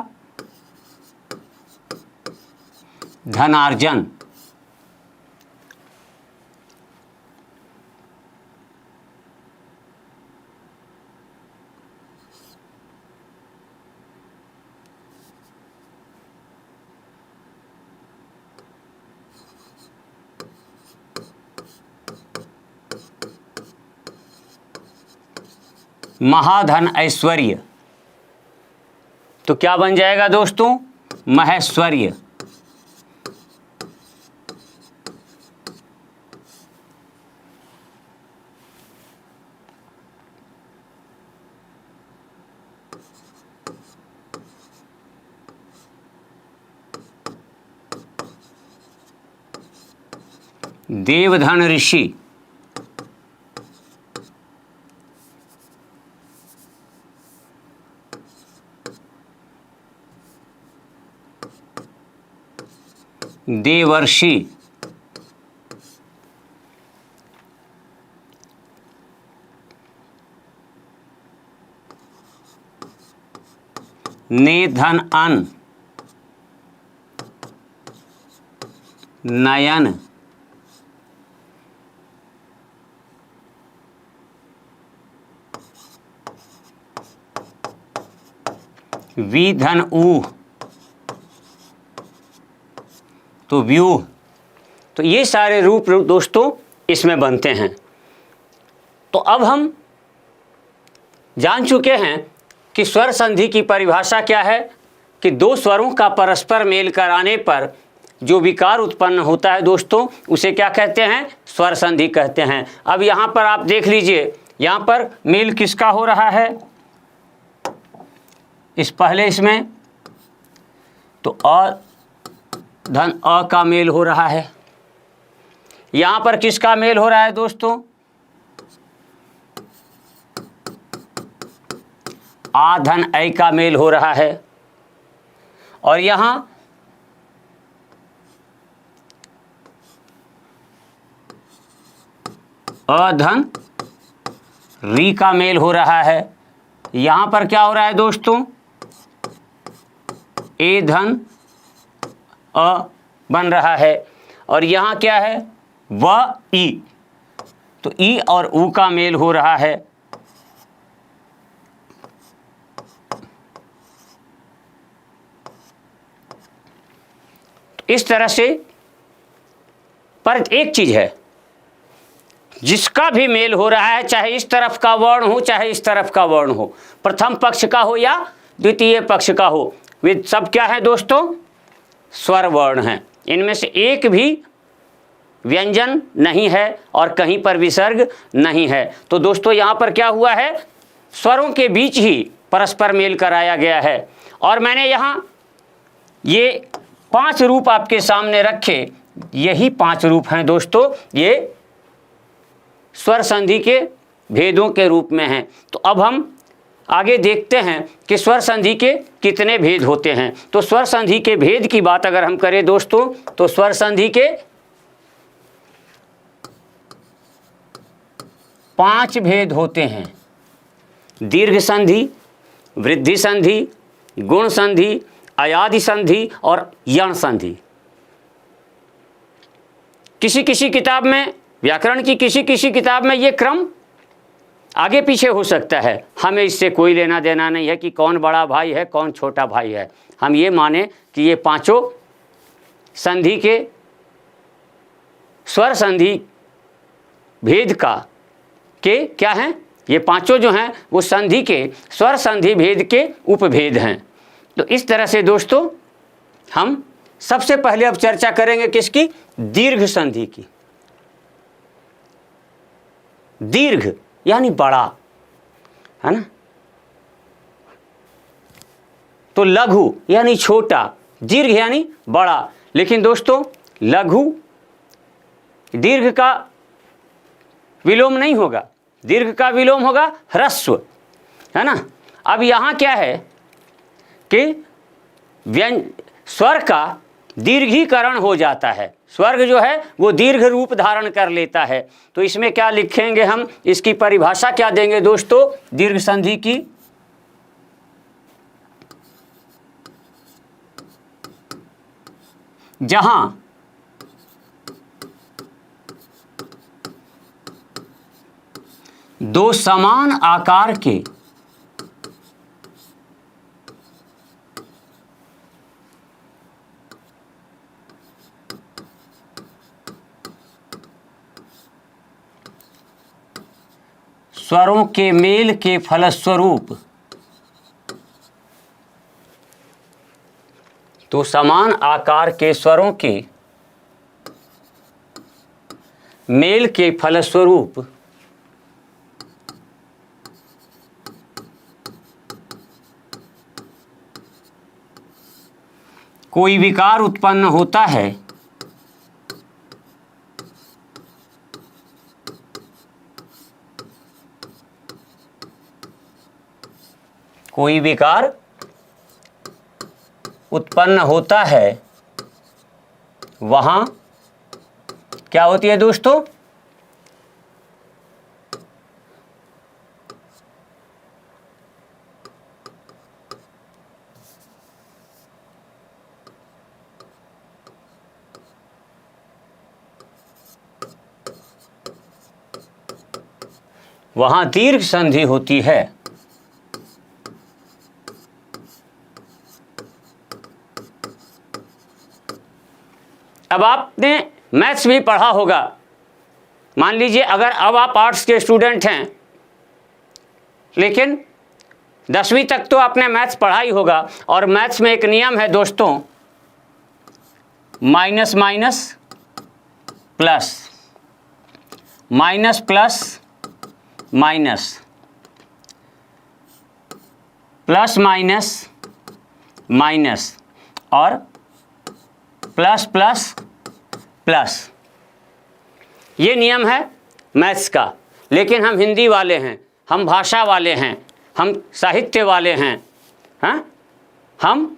धनार्जन। महाधन ऐश्वर्य। तो क्या बन जाएगा दोस्तों? महेश्वर्य। देवधन ऋषि। देवर्षि। नेधन अन। नयन। विधन ऊह। तो व्यूह। तो ये सारे रूप दोस्तों इसमें बनते हैं। तो अब हम जान चुके हैं कि स्वर संधि की परिभाषा क्या है, कि दो स्वरों का परस्पर मेल कराने पर जो विकार उत्पन्न होता है दोस्तों, उसे क्या कहते हैं? स्वर संधि कहते हैं। अब यहाँ पर आप देख लीजिए, यहाँ पर मेल किसका हो रहा है? इसमें तो अ धन अ का मेल हो रहा है। यहाँ पर किसका मेल हो रहा है दोस्तों? आ धन ऐ का मेल हो रहा है। और यहाँ अ धन री का मेल हो रहा है। यहाँ पर क्या हो रहा है दोस्तों? ए धन अ बन रहा है। और यहाँ क्या है? व ई। तो ई और ऊ का मेल हो रहा है। इस तरह से, पर एक चीज है, जिसका भी मेल हो रहा है, चाहे इस तरफ का वर्ण हो चाहे इस तरफ का वर्ण हो, प्रथम पक्ष का हो या द्वितीय पक्ष का हो, वे सब क्या है दोस्तों? स्वर वर्ण हैं। इनमें से एक भी व्यंजन नहीं है और कहीं पर विसर्ग नहीं है। तो दोस्तों यहाँ पर क्या हुआ है? स्वरों के बीच ही परस्पर मेल कराया गया है। और मैंने यहाँ ये 5 रूप आपके सामने रखे। यही 5 रूप हैं दोस्तों, ये स्वर संधि के भेदों के रूप में हैं। तो अब हम आगे देखते हैं कि स्वर संधि के कितने भेद होते हैं। तो स्वर संधि के भेद की बात अगर हम करें दोस्तों, तो स्वर संधि के 5 भेद होते हैं। दीर्घ संधि, वृद्धि संधि, गुण संधि, अयादि संधि और यण संधि। किसी किसी किताब में, व्याकरण की किसी किसी किताब में ये क्रम आगे पीछे हो सकता है। हमें इससे कोई लेना देना नहीं है कि कौन बड़ा भाई है कौन छोटा भाई है। हम ये माने कि ये 5 संधि के स्वर संधि भेद के क्या हैं? ये 5 जो हैं वो संधि के स्वर संधि भेद के उपभेद हैं। तो इस तरह से दोस्तों हम सबसे पहले अब चर्चा करेंगे किसकी? दीर्घ संधि की। दीर्घ यानी बड़ा, है ना? तो लघु यानी छोटा, दीर्घ यानी बड़ा। लेकिन दोस्तों लघु दीर्घ का विलोम नहीं होगा, दीर्घ का विलोम होगा ह्रस्व, है ना? अब यहाँ क्या है कि स्वर का दीर्घीकरण हो जाता है। स्वर्ग जो है वो दीर्घ रूप धारण कर लेता है। तो इसमें क्या लिखेंगे हम? इसकी परिभाषा क्या देंगे दोस्तों दीर्घ संधि की? जहां दो समान आकार के स्वरों के मेल के फलस्वरूप, तो समान आकार के स्वरों के मेल के फलस्वरूप कोई विकार उत्पन्न होता है, कोई विकार उत्पन्न होता है, वहां क्या होती है दोस्तों? वहां दीर्घ संधि होती है। अब आपने मैथ्स भी पढ़ा होगा। मान लीजिए अगर अब आप आर्ट्स के स्टूडेंट हैं, लेकिन 10वीं तक तो आपने मैथ्स पढ़ा ही होगा, और मैथ्स में एक नियम है दोस्तों, minus minus plus, minus plus minus, plus minus minus, और प्लस प्लस प्लस। ये नियम है मैथ्स का। लेकिन हम हिंदी वाले हैं, हम भाषा वाले हैं, हम साहित्य वाले हैं, हाँ, हम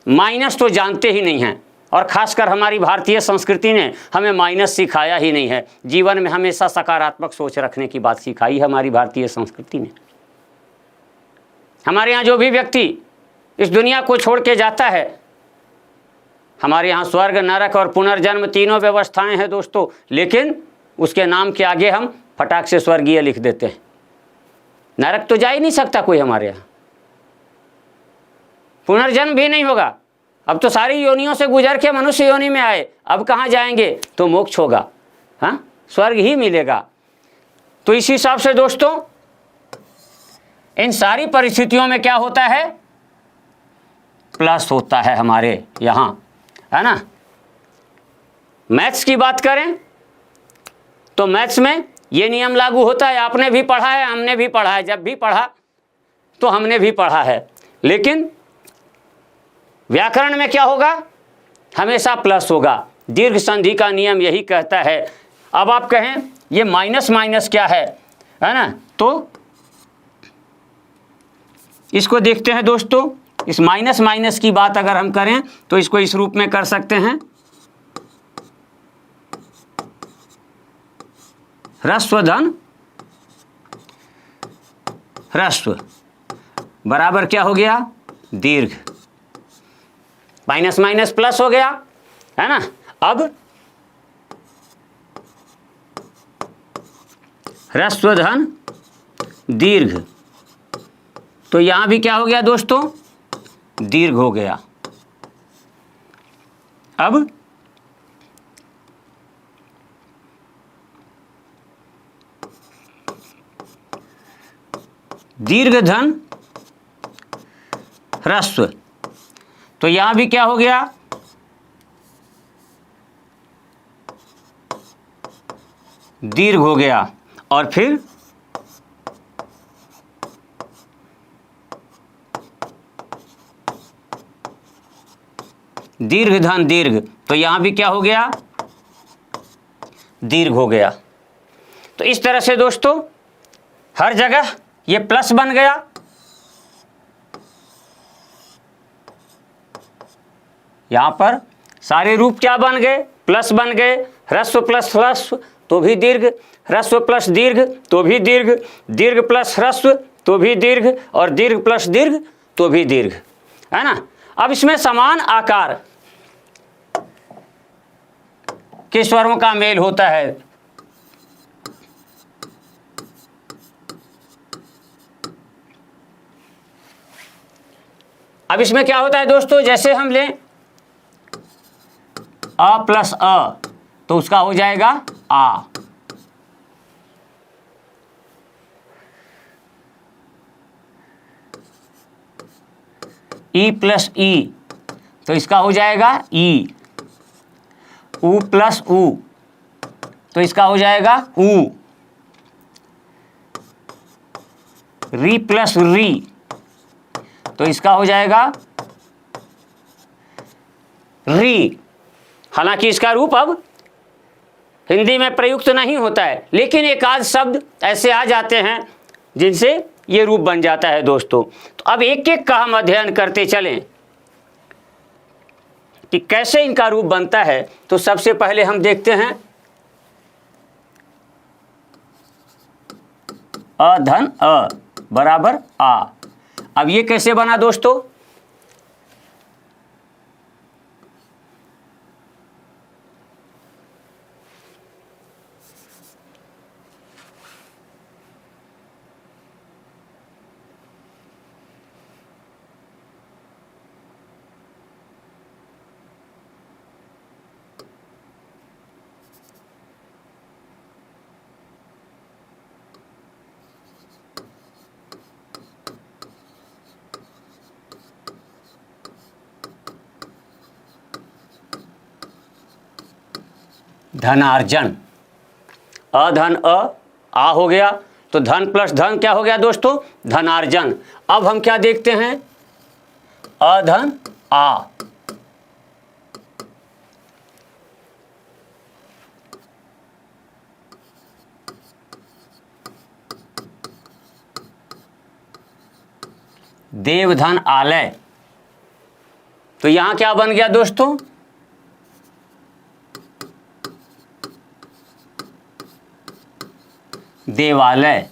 माइनस तो जानते ही नहीं हैं। और ख़ासकर हमारी भारतीय संस्कृति ने हमें माइनस सिखाया ही नहीं है। जीवन में हमेशा सकारात्मक सोच रखने की बात सिखाई है हमारी भारतीय संस्कृति ने। हमारे यहाँ जो भी व्यक्ति इस दुनिया को छोड़ के जाता है, हमारे यहाँ स्वर्ग, नरक और पुनर्जन्म तीनों व्यवस्थाएं हैं दोस्तों, लेकिन उसके नाम के आगे हम फटाक से स्वर्गीय लिख देते हैं। नरक तो जा ही नहीं सकता कोई हमारे यहाँ, पुनर्जन्म भी नहीं होगा। अब तो सारी योनियों से गुजर के मनुष्य योनि में आए, अब कहाँ जाएंगे? तो मोक्ष होगा, हाँ, स्वर्ग ही मिलेगा। तो इस हिसाब से दोस्तों इन सारी परिस्थितियों में क्या होता है? प्लस होता है हमारे यहाँ, है ना। मैथ्स की बात करें तो मैथ्स में ये नियम लागू होता है। आपने भी पढ़ा है, हमने भी पढ़ा है, जब भी पढ़ा तो हमने भी पढ़ा है। लेकिन व्याकरण में क्या होगा? हमेशा प्लस होगा। दीर्घ संधि का नियम यही कहता है। अब आप कहें ये माइनस माइनस क्या है ना, तो इसको देखते हैं दोस्तों। इस माइनस माइनस की बात अगर हम करें तो इसको इस रूप में कर सकते हैं, ह्रस्व धन ह्रस्व बराबर क्या हो गया? दीर्घ। माइनस माइनस प्लस हो गया, है ना। अब ह्रस्व धन दीर्घ, तो यहां भी क्या हो गया दोस्तों? दीर्घ हो गया। अब दीर्घ धन ह्रस्व, तो यहां भी क्या हो गया? दीर्घ हो गया। और फिर दीर्घ धन दीर्घ, तो यहां भी क्या हो गया? दीर्घ हो गया। तो इस तरह से दोस्तों हर जगह ये प्लस बन गया। यहां पर सारे रूप क्या बन गए? प्लस बन गए। ह्रस्व प्लस ह्रस्व तो भी दीर्घ, ह्रस्व प्लस दीर्घ तो भी दीर्घ, दीर्घ प्लस ह्रस्व तो भी दीर्घ, और दीर्घ प्लस दीर्घ तो भी दीर्घ, है ना। अब इसमें समान आकार के स्वरों का मेल होता है। अब इसमें क्या होता है दोस्तों? जैसे हम लें अ प्लस अ, तो उसका हो जाएगा आ। ई प्लस ई, तो इसका हो जाएगा ई। ऊ प्लस ऊ, तो इसका हो जाएगा ऊ। री प्लस री, तो इसका हो जाएगा री। हालांकि इसका रूप अब हिंदी में प्रयुक्त नहीं होता है, लेकिन एक आध शब्द ऐसे आ जाते हैं जिनसे ये रूप बन जाता है दोस्तों। तो अब एक एक का हम अध्ययन करते चलें कि कैसे इनका रूप बनता है। तो सबसे पहले हम देखते हैं अ धन अ बराबर आ। अब ये कैसे बना दोस्तों? धनार्जन। अ धन अ, आ हो गया, तो धन प्लस धन क्या हो गया दोस्तों? धनार्जन। अब हम क्या देखते हैं? अ धन आ। देवधन आलय, तो यहां क्या बन गया दोस्तों? देवालय।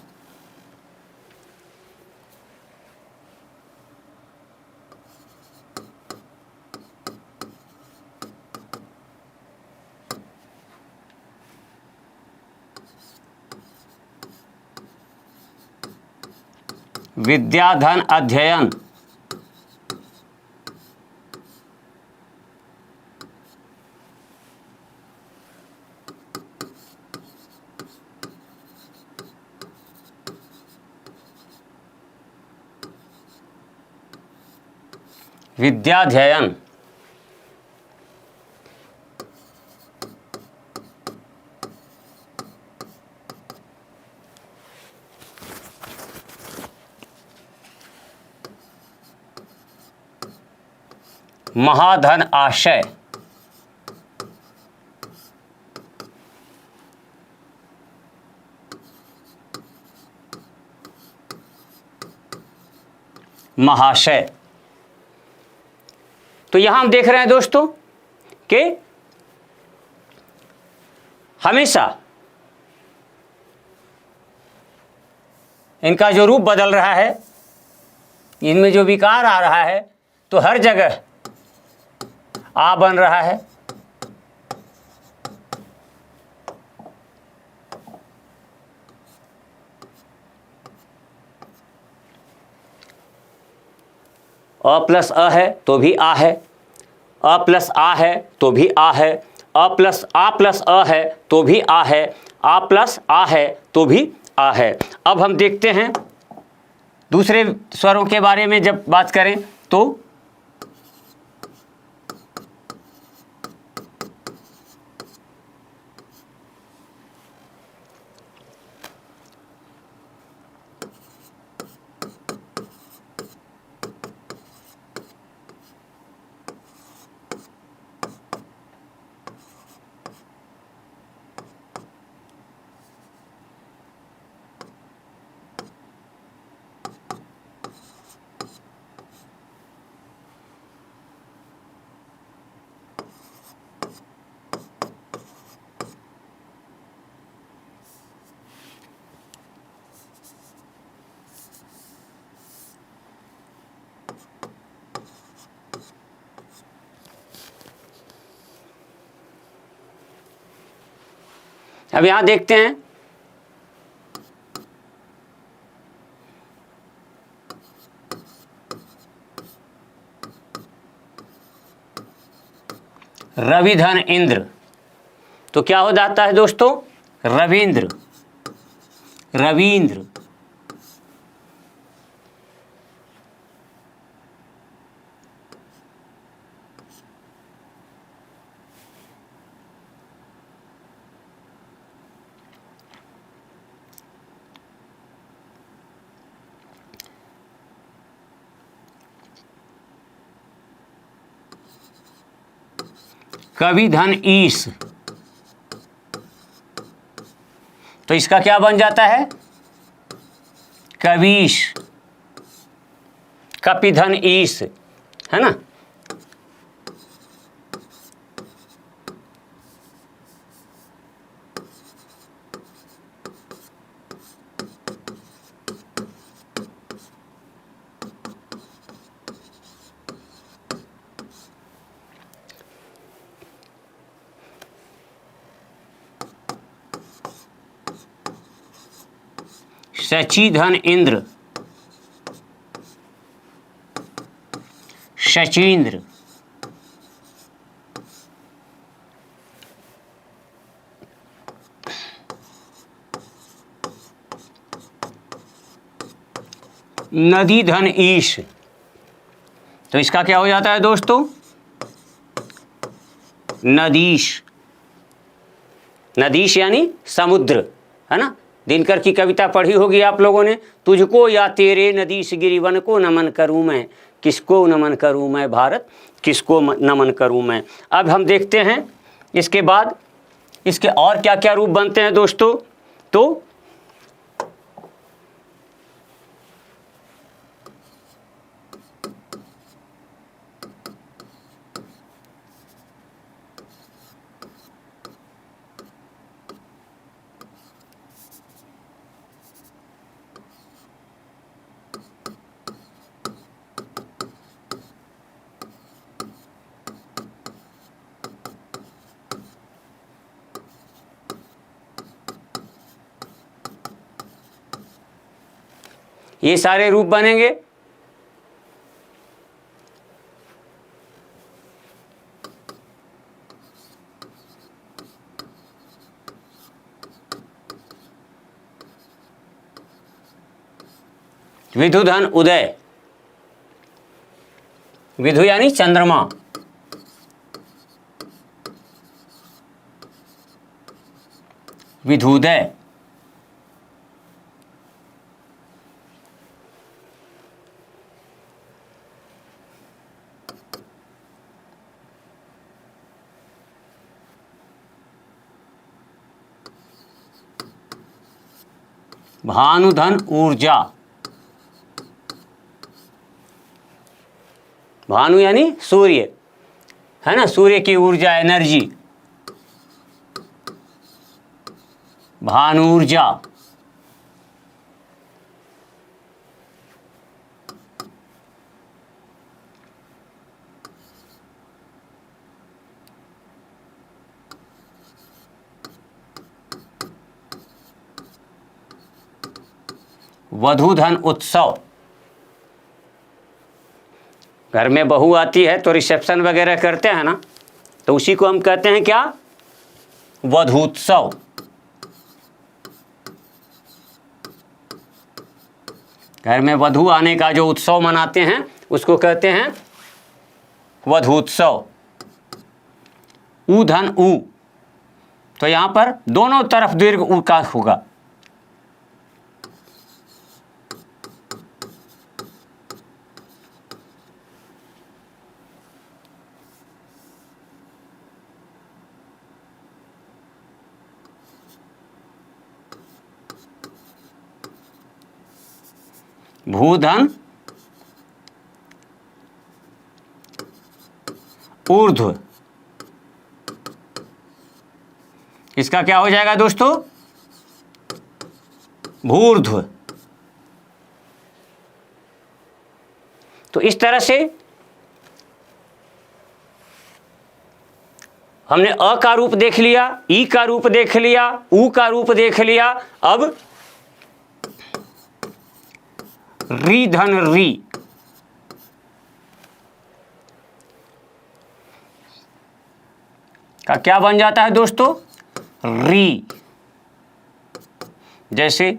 विद्याधन अध्ययन। विद्याध्ययन। महाधन आशय। महाशय। तो यहां हम देख रहे हैं दोस्तों कि हमेशा इनका जो रूप बदल रहा है, इनमें जो विकार आ रहा है, तो हर जगह आ बन रहा है। अ प्लस अ है तो भी आ है, अ प्लस आ है तो भी आ है, अ प्लस अ है तो भी आ है, आ प्लस आ है तो भी आ है। अब हम देखते हैं दूसरे स्वरों के बारे में जब बात करें तो अब यहां देखते हैं रविधन इंद्र, तो क्या हो जाता है दोस्तों? रविंद्र। रविंद्र। कवि धन ईश, तो इसका क्या बन जाता है? कवीश, कपि धन ईश, है ना। शची धन इंद्र, शचींद्र, नदी धन ईश, तो इसका क्या हो जाता है दोस्तों? नदीश, नदीश यानी समुद्र, है ना। दिनकर की कविता पढ़ी होगी आप लोगों ने, तुझको या तेरे नदीश गिरिवन को नमन करूं मैं, किसको नमन करूं मैं भारत, किसको नमन करूं मैं। अब हम देखते हैं इसके बाद इसके और क्या क्या रूप बनते हैं दोस्तों। तो ये सारे रूप बनेंगे। विधु धन उदय, विधु यानी चंद्रमा, विधुदय, भानुधन ऊर्जा, भानु यानी सूर्य, है ना, सूर्य की ऊर्जा, एनर्जी, भानु ऊर्जा। वधूधन उत्सव, घर में बहू आती है तो रिसेप्शन वगैरह करते हैं ना, तो उसी को हम कहते हैं क्या? वधूत्सव। घर में वधू आने का जो उत्सव मनाते हैं उसको कहते हैं वधूत्सव। ऊधन ऊ, तो यहां पर दोनों तरफ दीर्घ ऊ का होगा। भूधन ऊर्ध्व, इसका क्या हो जाएगा दोस्तों? भूर्ध्व। तो इस तरह से हमने अ का रूप देख लिया, ई का रूप देख लिया, ऊ का रूप देख लिया। अब री धन री, का क्या बन जाता है दोस्तों? री। जैसे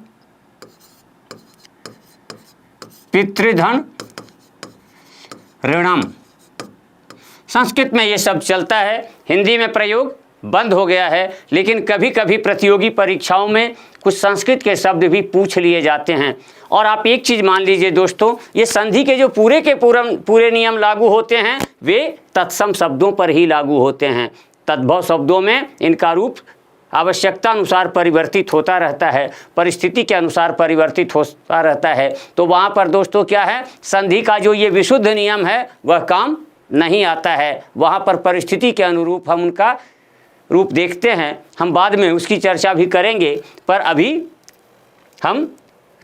पितृधन ऋणम, संस्कृत में ये सब चलता है, हिंदी में प्रयोग बंद हो गया है, लेकिन कभी कभी प्रतियोगी परीक्षाओं में कुछ संस्कृत के शब्द भी पूछ लिए जाते हैं। और आप एक चीज़ मान लीजिए दोस्तों, ये संधि के जो पूरे के पूरे नियम लागू होते हैं वे तत्सम शब्दों पर ही लागू होते हैं। तद्भव शब्दों में इनका रूप आवश्यकता अनुसार परिवर्तित होता रहता है, परिस्थिति के अनुसार परिवर्तित होता रहता है। तो वहाँ पर दोस्तों क्या है, संधि का जो ये विशुद्ध नियम है वह काम नहीं आता है। वहाँ पर परिस्थिति के अनुरूप हम उनका रूप देखते हैं, हम बाद में उसकी चर्चा भी करेंगे, पर अभी हम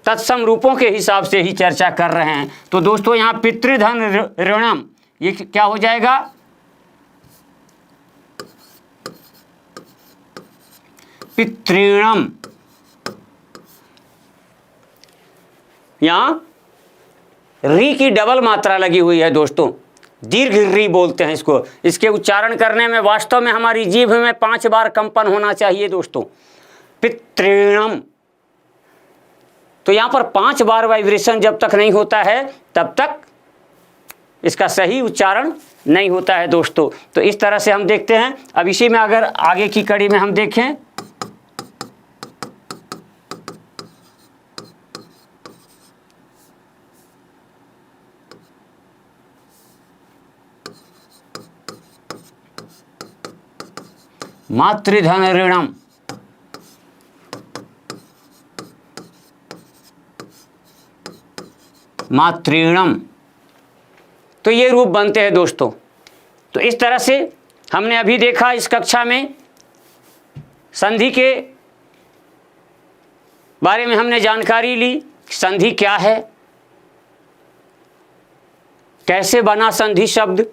तत्सम रूपों के हिसाब से ही चर्चा कर रहे हैं। तो दोस्तों यहाँ पितृधन ऋणम, ये क्या हो जाएगा, पितृणम। यहाँ री की डबल मात्रा लगी हुई है दोस्तों, दीर्घ री बोलते हैं इसको। इसके उच्चारण करने में वास्तव में हमारी जीभ में 5 बार कंपन होना चाहिए दोस्तों, पितृणम। तो यहाँ पर 5 बार वाइब्रेशन जब तक नहीं होता है तब तक इसका सही उच्चारण नहीं होता है दोस्तों। तो इस तरह से हम देखते हैं। अब इसी में अगर आगे की कड़ी में हम देखें, मातृधन ऋणम, मातृणम, तो ये रूप बनते हैं दोस्तों। तो इस तरह से हमने अभी देखा इस कक्षा में संधि के बारे में हमने जानकारी ली। संधि क्या है, कैसे बना संधि शब्द,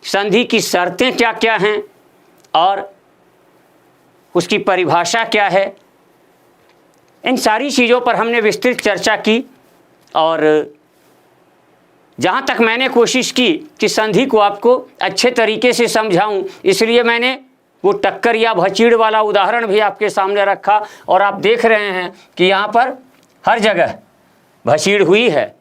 संधि की शर्तें क्या क्या हैं और उसकी परिभाषा क्या है, इन सारी चीज़ों पर हमने विस्तृत चर्चा की। और जहाँ तक मैंने कोशिश की कि संधि को आपको अच्छे तरीके से समझाऊं, इसलिए मैंने वो टक्कर या भचीड़ वाला उदाहरण भी आपके सामने रखा। और आप देख रहे हैं कि यहाँ पर हर जगह भचीड़ हुई है,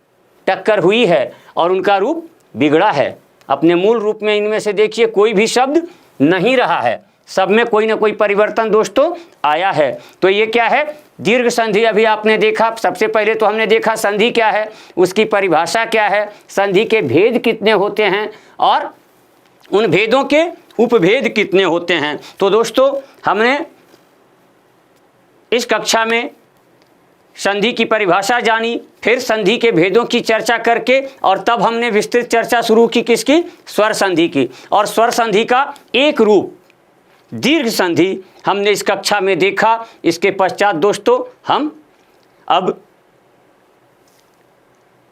टक्कर हुई है और उनका रूप बिगड़ा है। अपने मूल रूप में इनमें से देखिए कोई भी शब्द नहीं रहा है, सब में कोई ना कोई परिवर्तन दोस्तों आया है। तो ये क्या है, दीर्घ संधि अभी आपने देखा। सबसे पहले तो हमने देखा संधि क्या है, उसकी परिभाषा क्या है, संधि के भेद कितने होते हैं और उन भेदों के उपभेद कितने होते हैं। तो दोस्तों हमने इस कक्षा में संधि की परिभाषा जानी, फिर संधि के भेदों की चर्चा करके और तब हमने विस्तृत चर्चा शुरू की किसकी, स्वर संधि की। और स्वर संधि का एक रूप दीर्घ संधि हमने इस कक्षा में देखा। इसके पश्चात दोस्तों हम अब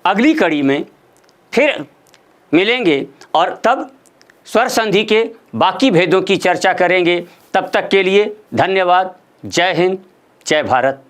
अगली कड़ी में फिर मिलेंगे और तब स्वर संधि के बाकी भेदों की चर्चा करेंगे। तब तक के लिए धन्यवाद। जय हिंद, जय भारत।